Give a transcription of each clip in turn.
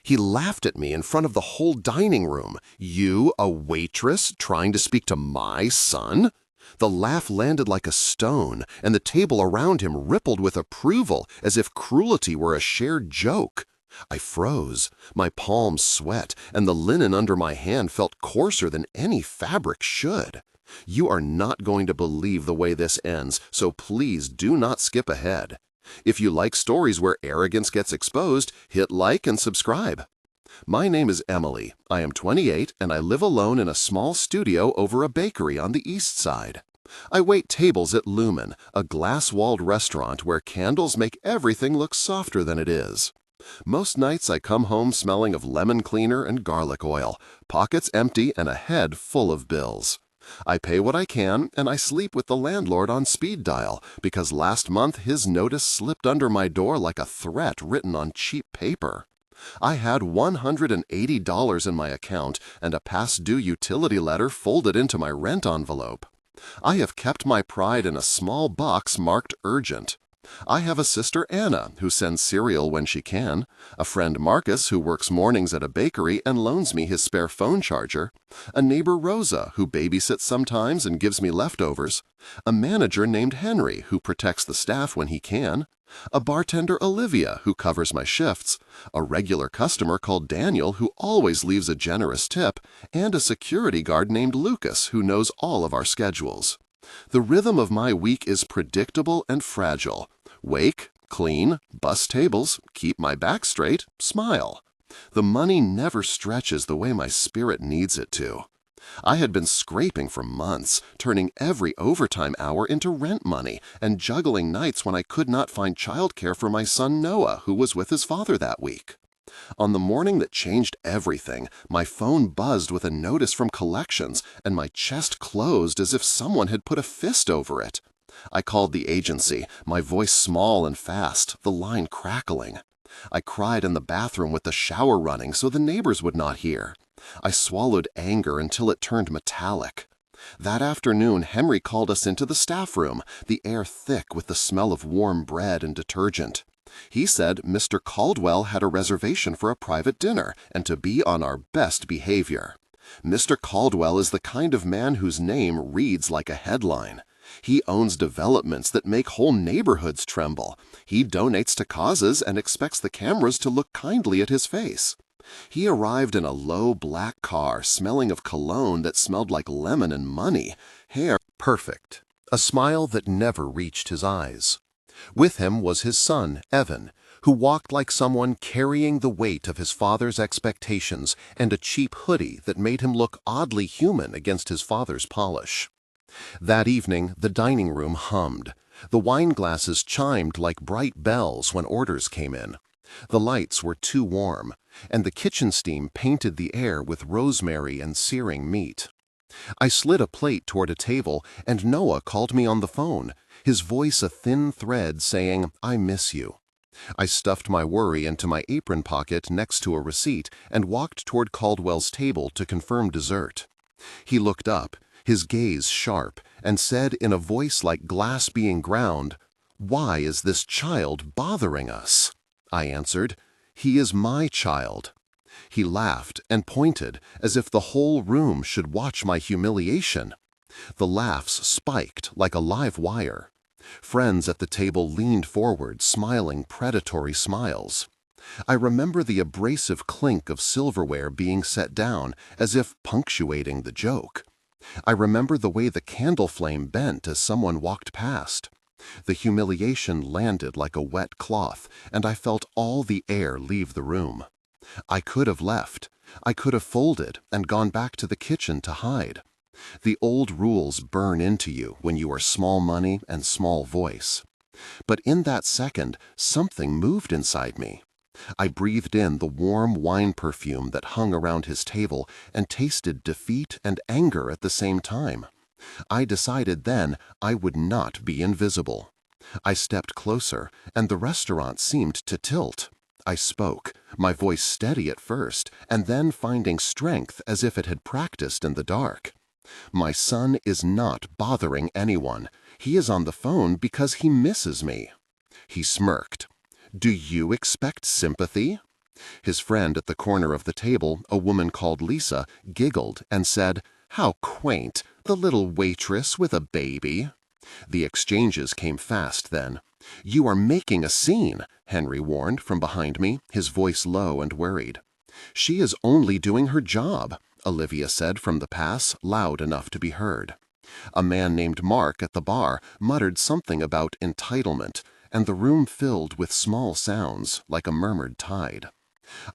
He laughed at me in front of the whole dining room. You, a waitress, trying to speak to my son? The laugh landed like a stone, and the table around him rippled with approval as if cruelty were a shared joke. I froze. My palms sweat, and the linen under my hand felt coarser than any fabric should. You are not going to believe the way this ends, so please do not skip ahead. If you like stories where arrogance gets exposed, hit like and subscribe. My name is Emily. I am 28 and I live alone in a small studio over a bakery on the east side. I wait tables at Lumen, a glass-walled restaurant where candles make everything look softer than it is. Most nights I come home smelling of lemon cleaner and garlic oil, pockets empty and a head full of bills. I pay what I can, and I sleep with the landlord on speed dial because last month his notice slipped under my door like a threat written on cheap paper. I had $180 in my account and a past due utility letter folded into my rent envelope. I have kept my pride in a small box marked urgent. I have a sister Anna who sends cereal when she can, a friend Marcus who works mornings at a bakery and loans me his spare phone charger, a neighbor Rosa who babysits sometimes and gives me leftovers, a manager named Henry who protects the staff when he can, a bartender Olivia who covers my shifts, a regular customer called Daniel who always leaves a generous tip, and a security guard named Lucas who knows all of our schedules. The rhythm of my week is predictable and fragile. Wake, clean, bus tables, keep my back straight, smile. The money never stretches the way my spirit needs it to. I had been scraping for months, turning every overtime hour into rent money and juggling nights when I could not find childcare for my son Noah, who was with his father that week. On the morning that changed everything, my phone buzzed with a notice from collections, and my chest closed as if someone had put a fist over it. I called the agency, my voice small and fast, the line crackling. I cried in the bathroom with the shower running so the neighbors would not hear. I swallowed anger until it turned metallic. That afternoon, Henry called us into the staff room, the air thick with the smell of warm bread and detergent. He said Mr. Caldwell had a reservation for a private dinner and to be on our best behavior. Mr. Caldwell is the kind of man whose name reads like a headline. He owns developments that make whole neighborhoods tremble. He donates to causes and expects the cameras to look kindly at his face. He arrived in a low black car smelling of cologne that smelled like lemon and money, hair perfect, a smile that never reached his eyes. With him was his son, Evan, who walked like someone carrying the weight of his father's expectations and a cheap hoodie that made him look oddly human against his father's polish. That evening, the dining room hummed. The wine glasses chimed like bright bells when orders came in. The lights were too warm, and the kitchen steam painted the air with rosemary and searing meat. I slid a plate toward a table, and Noah called me on the phone, his voice a thin thread saying, "I miss you." I stuffed my worry into my apron pocket next to a receipt and walked toward Caldwell's table to confirm dessert. He looked up, his gaze sharp, and said in a voice like glass being ground, "Why is this child bothering us?" I answered, "He is my child." He laughed and pointed as if the whole room should watch my humiliation. The laughs spiked like a live wire. Friends at the table leaned forward, smiling predatory smiles. I remember the abrasive clink of silverware being set down, as if punctuating the joke. I remember the way the candle flame bent as someone walked past. The humiliation landed like a wet cloth, and I felt all the air leave the room. I could have left. I could have folded and gone back to the kitchen to hide. The old rules burn into you when you are small money and small voice. But in that second, something moved inside me. I breathed in the warm wine perfume that hung around his table and tasted defeat and anger at the same time. I decided then I would not be invisible. I stepped closer, and the restaurant seemed to tilt. I spoke, my voice steady at first, and then finding strength as if it had practiced in the dark. "My son is not bothering anyone. He is on the phone because he misses me." He smirked. "Do you expect sympathy?" His friend at the corner of the table, a woman called Lisa, giggled and said, "How quaint, the little waitress with a baby." The exchanges came fast then. "You are making a scene," Henry warned from behind me, his voice low and worried. "She is only doing her job," Olivia said from the pass, loud enough to be heard. A man named Mark at the bar muttered something about entitlement, and the room filled with small sounds like a murmured tide.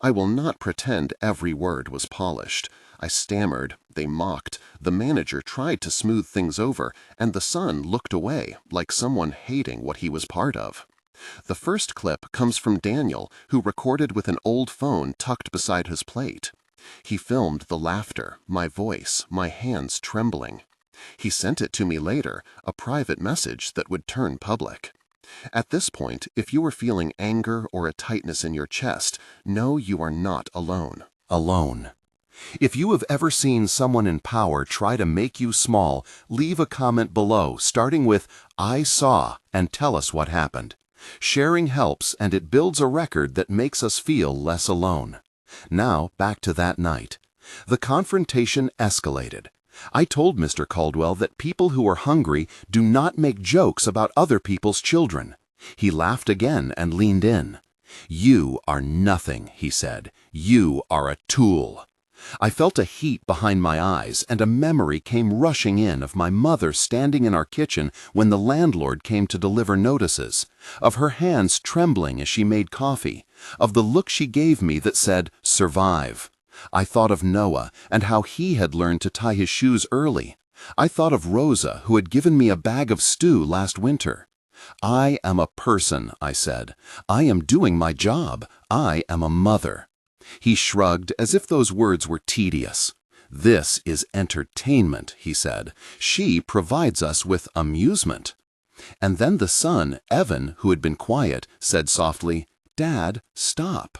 I will not pretend every word was polished. I stammered, they mocked, the manager tried to smooth things over, and the son looked away like someone hating what he was part of. The first clip comes from Daniel, who recorded with an old phone tucked beside his plate. He filmed the laughter, my voice, my hands trembling. He sent it to me later, a private message that would turn public. At this point, if you are feeling anger or a tightness in your chest, know you are not alone. Alone. If you have ever seen someone in power try to make you small, leave a comment below starting with "I saw" and tell us what happened. Sharing helps, and it builds a record that makes us feel less alone. Now, back to that night. The confrontation escalated. I told Mr. Caldwell that people who are hungry do not make jokes about other people's children. He laughed again and leaned in. "You are nothing," he said. "You are a tool." I felt a heat behind my eyes, and a memory came rushing in of my mother standing in our kitchen when the landlord came to deliver notices, of her hands trembling as she made coffee, of the look she gave me that said, "Survive." I thought of Noah and how he had learned to tie his shoes early. I thought of Rosa, who had given me a bag of stew last winter. "I am a person," I said. "I am doing my job. I am a mother." He shrugged as if those words were tedious. "This is entertainment," he said. "She provides us with amusement." And then the son, Evan, who had been quiet, said softly, "Dad, stop."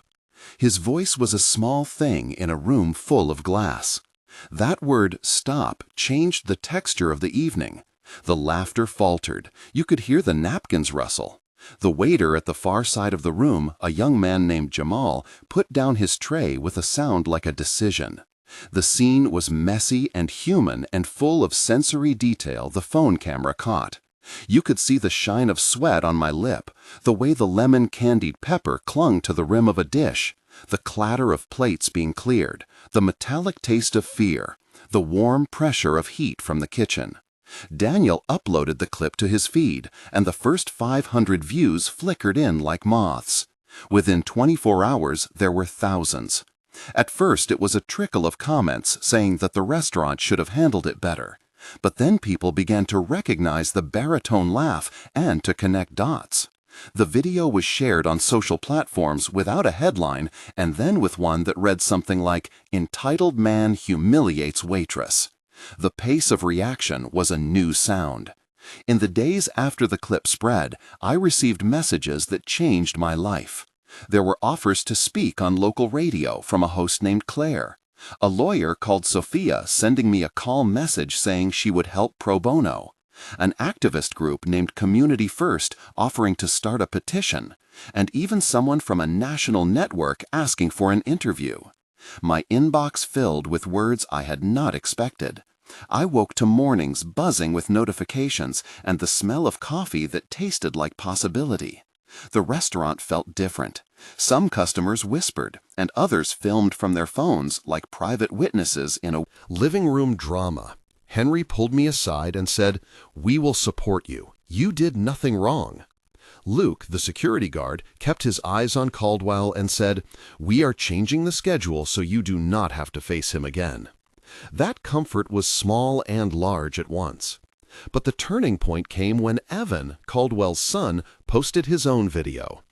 His voice was a small thing in a room full of glass. That word, "stop," changed the texture of the evening. The laughter faltered. You could hear the napkins rustle. The waiter at the far side of the room, a young man named Jamal, put down his tray with a sound like a decision. The scene was messy and human and full of sensory detail the phone camera caught. You could see the shine of sweat on my lip, the way the lemon candied pepper clung to the rim of a dish, the clatter of plates being cleared, the metallic taste of fear, the warm pressure of heat from the kitchen. Daniel uploaded the clip to his feed, and the first 500 views flickered in like moths. Within 24 hours, there were thousands. At first, it was a trickle of comments saying that the restaurant should have handled it better. But then people began to recognize the baritone laugh and to connect dots. The video was shared on social platforms without a headline and then with one that read something like, "Entitled man humiliates waitress." The pace of reaction was a new sound. In the days after the clip spread, I received messages that changed my life. There were offers to speak on local radio from a host named Claire. A lawyer called Sophia sending me a calm message saying she would help pro bono. An activist group named Community First offering to start a petition. And even someone from a national network asking for an interview. My inbox filled with words I had not expected. I woke to mornings buzzing with notifications and the smell of coffee that tasted like possibility. The restaurant felt different. Some customers whispered, and others filmed from their phones like private witnesses in a living room drama. Henry pulled me aside and said, "We will support you. You did nothing wrong." Luke, the security guard, kept his eyes on Caldwell and said, "We are changing the schedule so you do not have to face him again." That comfort was small and large at once. But the turning point came when Evan, Caldwell's son, posted his own video.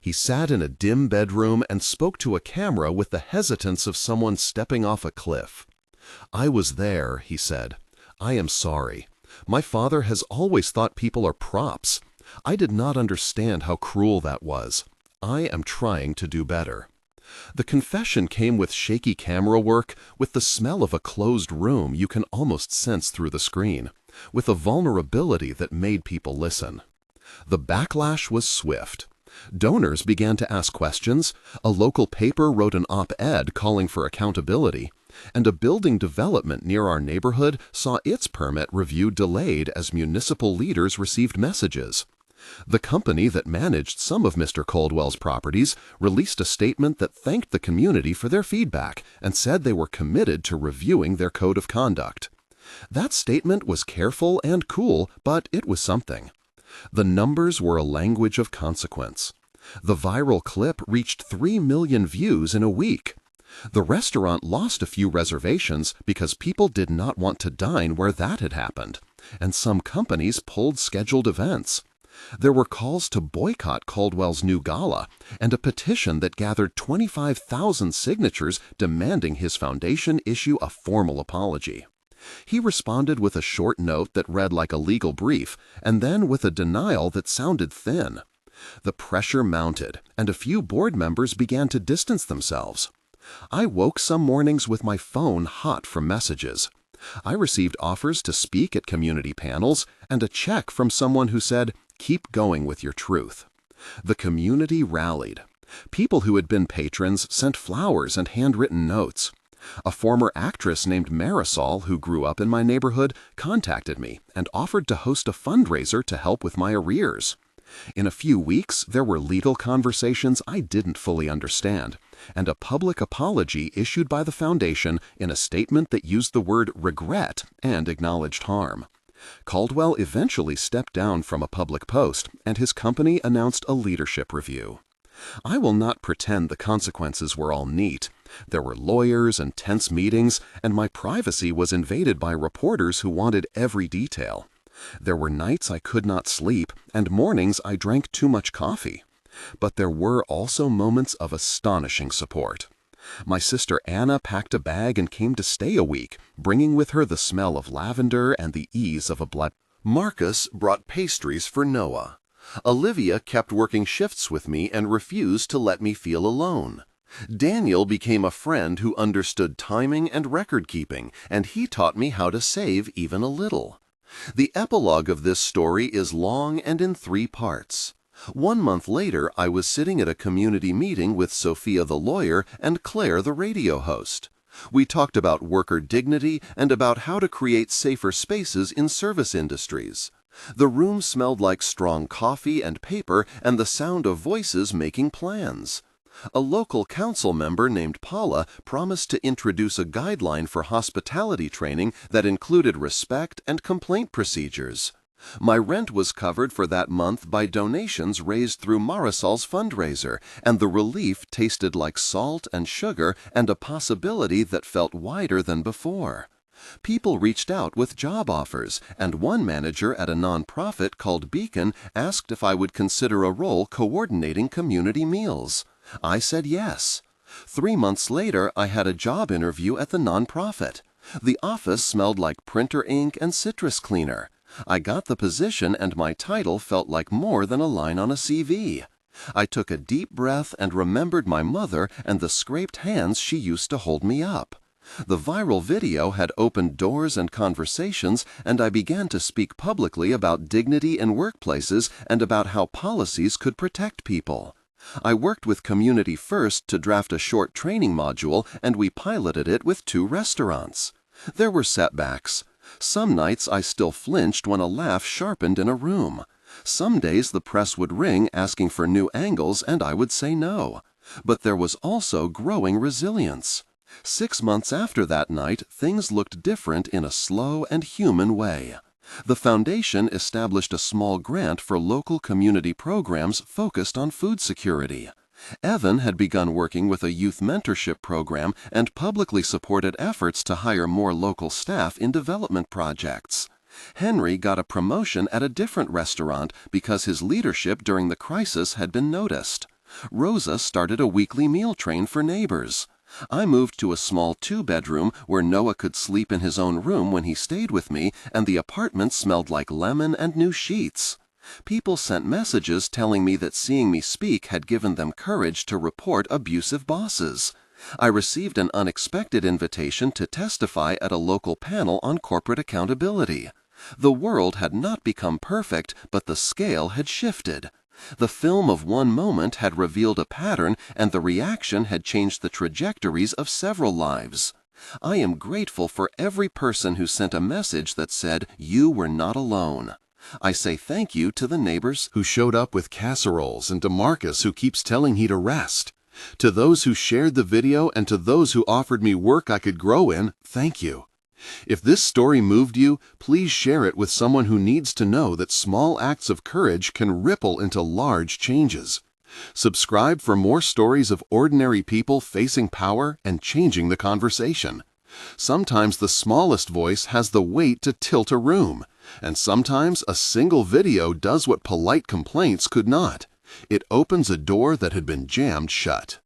He sat in a dim bedroom and spoke to a camera with the hesitance of someone stepping off a cliff. "I was there," he said. "I am sorry. My father has always thought people are props. I did not understand how cruel that was. I am trying to do better." The confession came with shaky camera work, with the smell of a closed room you can almost sense through the screen, with a vulnerability that made people listen. The backlash was swift. Donors began to ask questions, a local paper wrote an op-ed calling for accountability, and a building development near our neighborhood saw its permit review delayed as municipal leaders received messages. The company that managed some of Mr. Caldwell's properties released a statement that thanked the community for their feedback and said they were committed to reviewing their code of conduct. That statement was careful and cool, but it was something. The numbers were a language of consequence. The viral clip reached 3 million views in a week. The restaurant lost a few reservations because people did not want to dine where that had happened, and some companies pulled scheduled events. There were calls to boycott Caldwell's new gala and a petition that gathered 25,000 signatures demanding his foundation issue a formal apology. He responded with a short note that read like a legal brief, and then with a denial that sounded thin. The pressure mounted, and a few board members began to distance themselves. I woke some mornings with my phone hot from messages. I received offers to speak at community panels and a check from someone who said, "Keep going with your truth." The community rallied. People who had been patrons sent flowers and handwritten notes. A former actress named Marisol, who grew up in my neighborhood, contacted me and offered to host a fundraiser to help with my arrears. In a few weeks, there were legal conversations I didn't fully understand, and a public apology issued by the foundation in a statement that used the word regret and acknowledged harm. Caldwell eventually stepped down from a public post, and his company announced a leadership review. I will not pretend the consequences were all neat. There were lawyers and tense meetings, and my privacy was invaded by reporters who wanted every detail. There were nights I could not sleep, and mornings I drank too much coffee. But there were also moments of astonishing support. My sister Anna packed a bag and came to stay a week, bringing with her the smell of lavender and the ease of a blood. Marcus brought pastries for Noah. Olivia kept working shifts with me and refused to let me feel alone. Daniel became a friend who understood timing and record-keeping, and he taught me how to save even a little. The epilogue of this story is long and in 3 parts. 1 month later, I was sitting at a community meeting with Sophia the lawyer and Claire the radio host. We talked about worker dignity and about how to create safer spaces in service industries. The room smelled like strong coffee and paper and the sound of voices making plans. A local council member named Paula promised to introduce a guideline for hospitality training that included respect and complaint procedures. My rent was covered for that month by donations raised through Marisol's fundraiser, and the relief tasted like salt and sugar and a possibility that felt wider than before. People reached out with job offers, and one manager at a nonprofit called Beacon asked if I would consider a role coordinating community meals. I said yes. 3 months later, I had a job interview at the nonprofit. The office smelled like printer ink and citrus cleaner. I got the position, and my title felt like more than a line on a CV. I took a deep breath and remembered my mother and the scraped hands she used to hold me up. The viral video had opened doors and conversations, and I began to speak publicly about dignity in workplaces and about how policies could protect people. I worked with Community First to draft a short training module, and we piloted it with 2 restaurants. There were setbacks. Some nights I still flinched when a laugh sharpened in a room. Some days the press would ring asking for new angles, and I would say no. But there was also growing resilience. 6 months after that night, things looked different in a slow and human way. The foundation established a small grant for local community programs focused on food security. Evan had begun working with a youth mentorship program and publicly supported efforts to hire more local staff in development projects. Henry got a promotion at a different restaurant because his leadership during the crisis had been noticed. Rosa started a weekly meal train for neighbors. I moved to a small 2-bedroom where Noah could sleep in his own room when he stayed with me, and the apartment smelled like lemon and new sheets. People sent messages telling me that seeing me speak had given them courage to report abusive bosses. I received an unexpected invitation to testify at a local panel on corporate accountability. The world had not become perfect, but the scale had shifted. The film of one moment had revealed a pattern, and the reaction had changed the trajectories of several lives. I am grateful for every person who sent a message that said you were not alone. I say thank you to the neighbors who showed up with casseroles and to Marcus who keeps telling he to rest. To those who shared the video and to those who offered me work I could grow in, thank you. If this story moved you, please share it with someone who needs to know that small acts of courage can ripple into large changes. Subscribe for more stories of ordinary people facing power and changing the conversation. Sometimes the smallest voice has the weight to tilt a room, and sometimes a single video does what polite complaints could not. It opens a door that had been jammed shut.